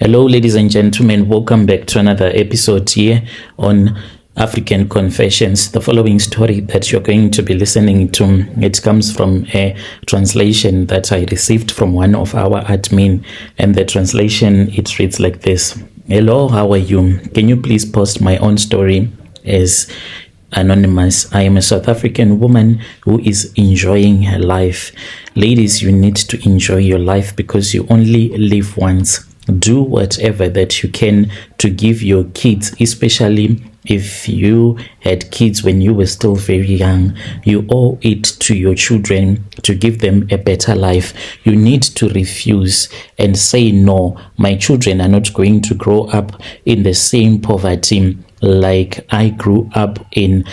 Hello, ladies and gentlemen. Welcome back to another episode here on African Confessions. The following story that you're going to be listening to, it comes from a translation that I received from one of our admin, and the translation, it reads like this. Hello, how are you? Can you please post my own story as anonymous? I am a South African woman who is enjoying her life. Ladies, you need to enjoy your life because you only live once. Do whatever that you can to give your kids, especially if you had kids when you were still very young. You owe it to your children to give them a better life. You need to refuse and say, no, my children are not going to grow up in the same poverty like I grew up in.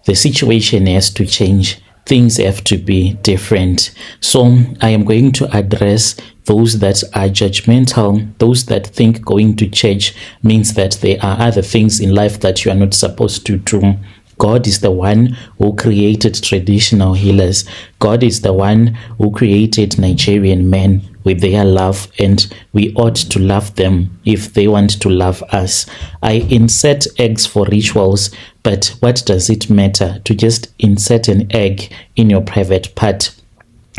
The situation has to change. Things have to be different. So I am going to address those that are judgmental, those that think going to church means that there are other things in life that you are not supposed to do. God is the one who created traditional healers. God is the one who created Nigerian men with their love, and we ought to love them if they want to love us. I insert eggs for rituals, but what does it matter to just insert an egg in your private part?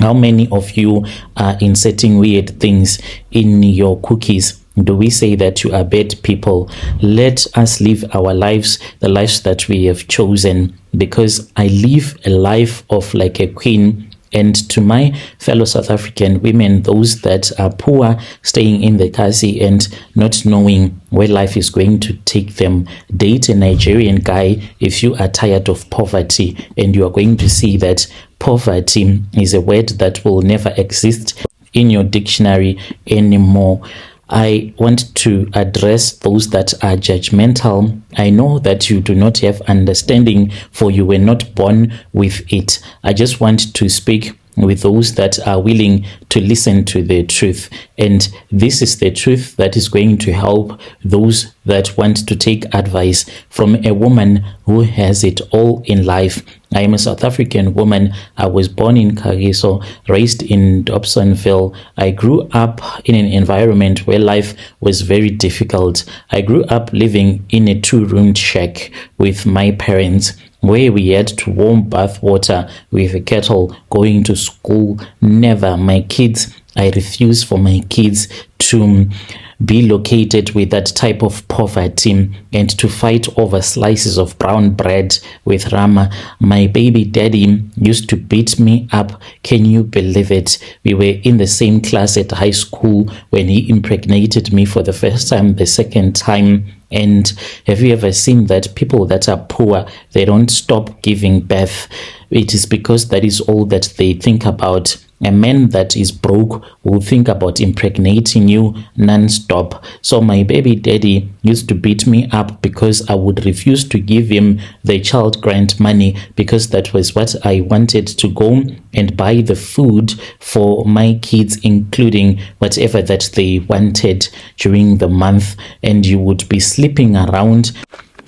How many of you are inserting weird things in your cookies? Do we say that you are bad people? Let us live our lives, the lives that we have chosen, because I live a life of like a queen. And to my fellow South African women, those that are poor, staying in the kasi and not knowing where life is going to take them, date a Nigerian guy if you are tired of poverty, and you are going to see that poverty is a word that will never exist in your dictionary anymore. I want to address those that are judgmental. I know that you do not have understanding, for you were not born with it. I just want to speak with those that are willing to listen to the truth. And this is the truth that is going to help those that want to take advice from a woman who has it all in life. I am a South African woman. I was born in Kagiso, raised in Dobsonville. I grew up in an environment where life was very difficult. I grew up living in a two-roomed shack with my parents, where we had to warm bath water with a kettle, going to school. Never. My kids, I refuse for my kids to be located with that type of poverty and to fight over slices of brown bread with rama. My baby daddy used to beat me up. Can you believe it? We were in the same class at high school when he impregnated me for the first time, the second time. And have you ever seen that people that are poor, they don't stop giving birth? It is because that is all that they think about. A man that is broke will think about impregnating you non-stop. So my baby daddy used to beat me up because I would refuse to give him the child grant money, because that was what I wanted to go and buy the food for my kids, including whatever that they wanted during the month. And you would be sleeping around.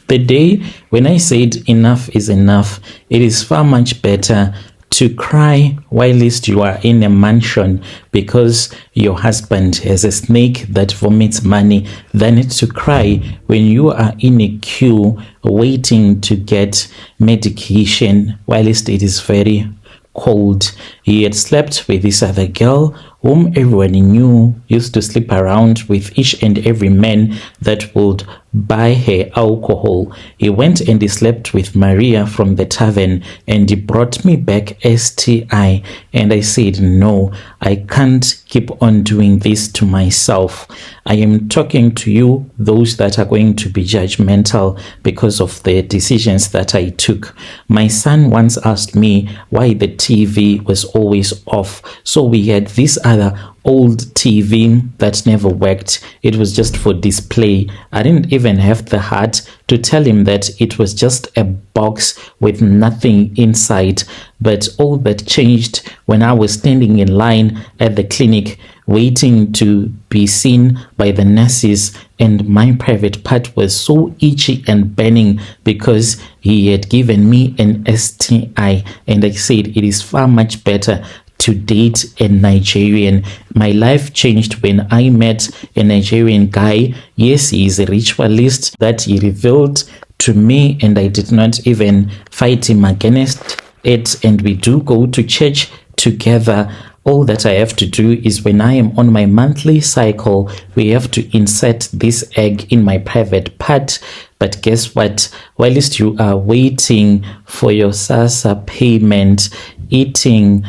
The day when I said enough is enough, it is far much better to cry whilst you are in a mansion because your husband has a snake that vomits money than to cry when you are in a queue waiting to get medication whilst it is very cold. He had slept with this other girl whom everyone knew used to sleep around with each and every man that would buy her alcohol. He went and he slept with Maria from the tavern, and he brought me back STI. And I said, no, I can't keep on doing this to myself. I am talking to you, those that are going to be judgmental because of the decisions that I took. My son once asked me why the TV was always off. So we had this other old TV that never worked. It was just for display. I didn't even have the heart to tell him that it was just a box with nothing inside. But all that changed when I was standing in line at the clinic waiting to be seen by the nurses, and my private part was so itchy and burning because he had given me an STI. And I said it is far much better to date a Nigerian. My life changed when I met a Nigerian guy. Yes, he is a ritualist that he revealed to me, and I did not even fight him against it. And we do go to church together. All that I have to do is when I am on my monthly cycle, we have to insert this egg in my private part. But guess what? Whilst you are waiting for your SASSA payment, eating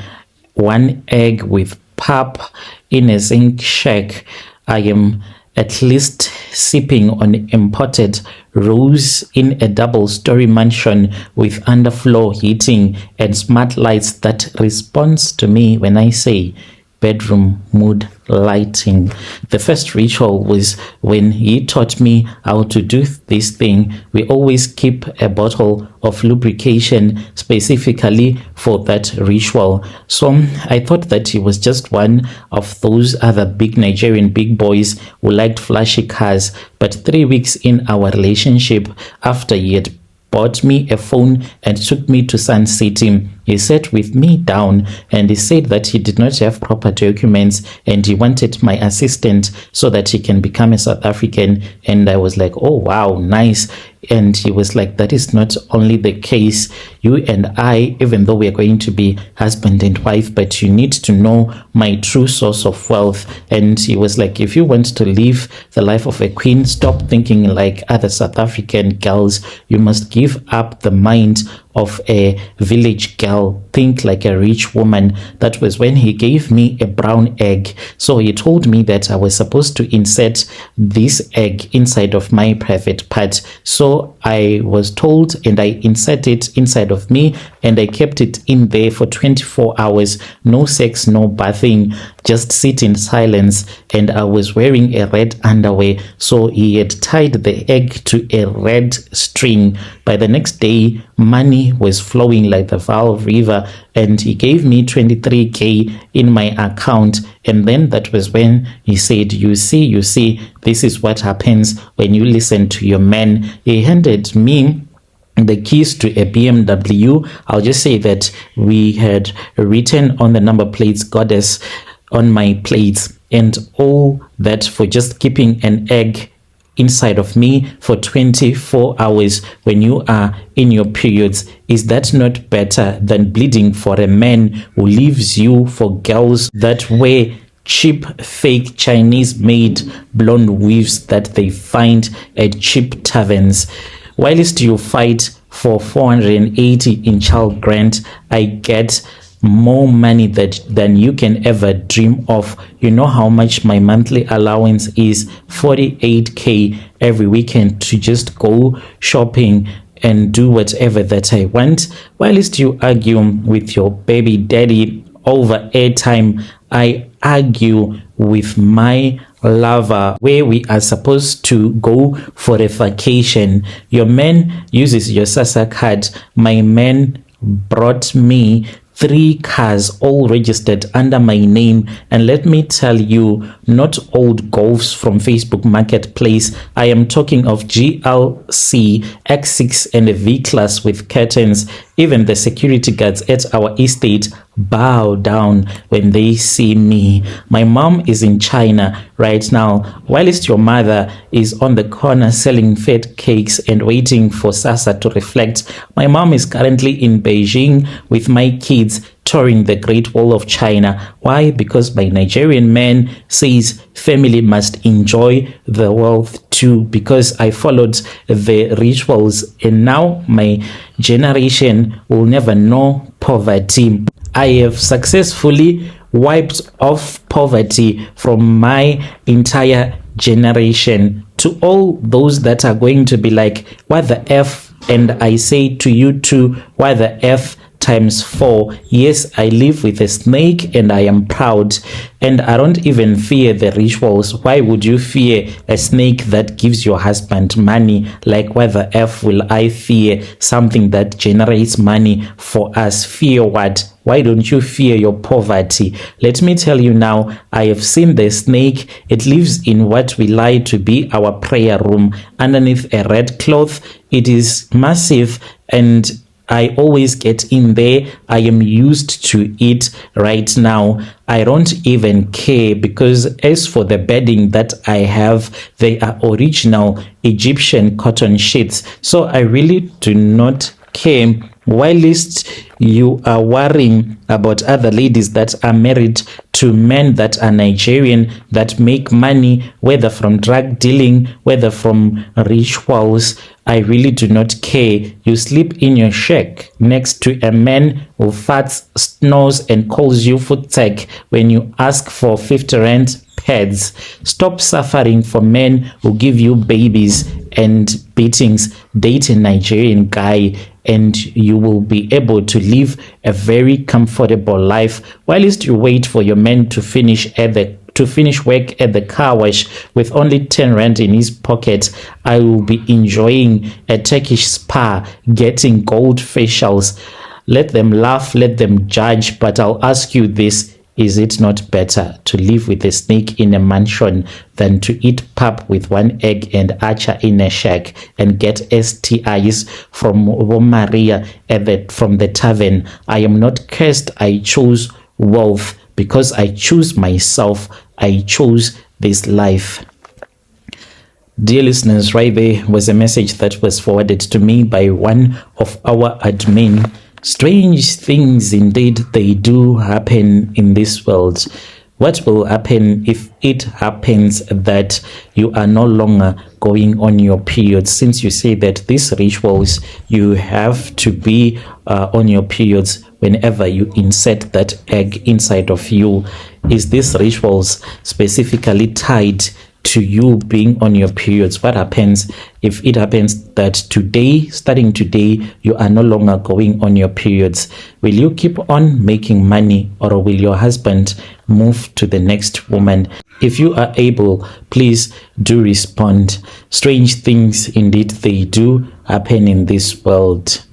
one egg with pap in a zinc shack, I am at least sipping on imported rose in a double-story mansion with underfloor heating and smart lights that responds to me when I say bedroom mood lighting. The first ritual was when he taught me how to do this thing. We always keep a bottle of lubrication specifically for that ritual. So I thought that he was just one of those other big Nigerian big boys who liked flashy cars. But 3 weeks in our relationship, after he had bought me a phone and took me to Sun City, he sat with me down and he said that he did not have proper documents and he wanted my assistant so that he can become a South African. And I was like, oh wow, nice. And he was like, that is not only the case. You and I, even though we are going to be husband and wife, but you need to know my true source of wealth. And he was like, if you want to live the life of a queen, stop thinking like other South African girls. You must give up the mind of a village girl. Think like a rich woman. That was when he gave me a brown egg. So he told me that I was supposed to insert this egg inside of my private part. So I was told and I inserted it inside of me and I kept it in there for 24 hours. No sex, no bathing, just sit in silence. And I was wearing a red underwear. So he had tied the egg to a red string. By the next day, money was flowing like the Val River, and he gave me 23k in my account. And then that was when he said, you see, this is what happens when you listen to your man. He handed me the keys to a BMW. I'll just say that we had written on the number plates "Goddess" on my plates, and all that for just keeping an egg inside of me for 24 hours when you are in your periods. Is that not better than bleeding for a man who leaves you for girls that wear cheap fake Chinese made blonde weaves that they find at cheap taverns? Whilst you fight for 480 in child grant, I get more money than you can ever dream of. You know how much my monthly allowance is? 48k every weekend to just go shopping and do whatever that I want. Whilst you argue with your baby daddy over airtime, I argue with my lover where we are supposed to go for a vacation. Your man uses your SASSA card. My man brought me 3 cars all registered under my name, and let me tell you, not old Golfs from Facebook Marketplace. I am talking of GLC X6 and a V-Class with curtains. Even the security guards at our estate bow down when they see me. My mom is in China right now, whilst your mother is on the corner selling fat cakes and waiting for SASSA to reflect. My mom is currently in Beijing with my kids touring the Great Wall of China. Why? Because my Nigerian man says family must enjoy the wealth too, because I followed the rituals, and now my generation will never know poverty. I have successfully wiped off poverty from my entire generation. To all those that are going to be like, what the F? And I say to you too, what the F times 4. Yes, I live with a snake and I am proud, and I don't even fear the rituals. Why would you fear a snake that gives your husband money? Like, why the F will I fear something that generates money for us? Fear what? Why don't you fear your poverty? Let me tell you now, I have seen the snake. It lives in what we lie to be our prayer room underneath a red cloth. It is massive, and I always get in there. I am used to it right now. I don't even care, because as for the bedding that I have, they are original Egyptian cotton sheets. So I really do not care. Whilst you are worrying about other ladies that are married to men that are Nigerian, that make money, whether from drug dealing, whether from rituals, I really do not care. You sleep in your shack next to a man who farts, snores, and calls you food tech when you ask for 50 rand pads. Stop suffering for men who give you babies and beatings. Date a Nigerian guy and you will be able to live a very comfortable life, whilst you wait for your man to finish work at the car wash with only 10 rand in his pocket. I will be enjoying a Turkish spa, getting gold facials. Let them laugh, let them judge, but I'll ask you this: is it not better to live with a snake in a mansion than to eat pap with one egg and archer in a shack and get STIs from Maria from the tavern? I am not cursed. I chose wealth because I choose myself. I chose this life. Dear listeners, right there was a message that was forwarded to me by one of our admin. Strange things indeed, they do happen in this world. What will happen if it happens that you are no longer going on your periods? Since you say that these rituals, you have to be on your periods whenever you insert that egg inside of you. Is these rituals specifically tied to you being on your periods? What happens if it happens that today, starting today, you are no longer going on your periods? Will you keep on making money, or will your husband move to the next woman? If you are able, please do respond. Strange things indeed, they do happen in this world.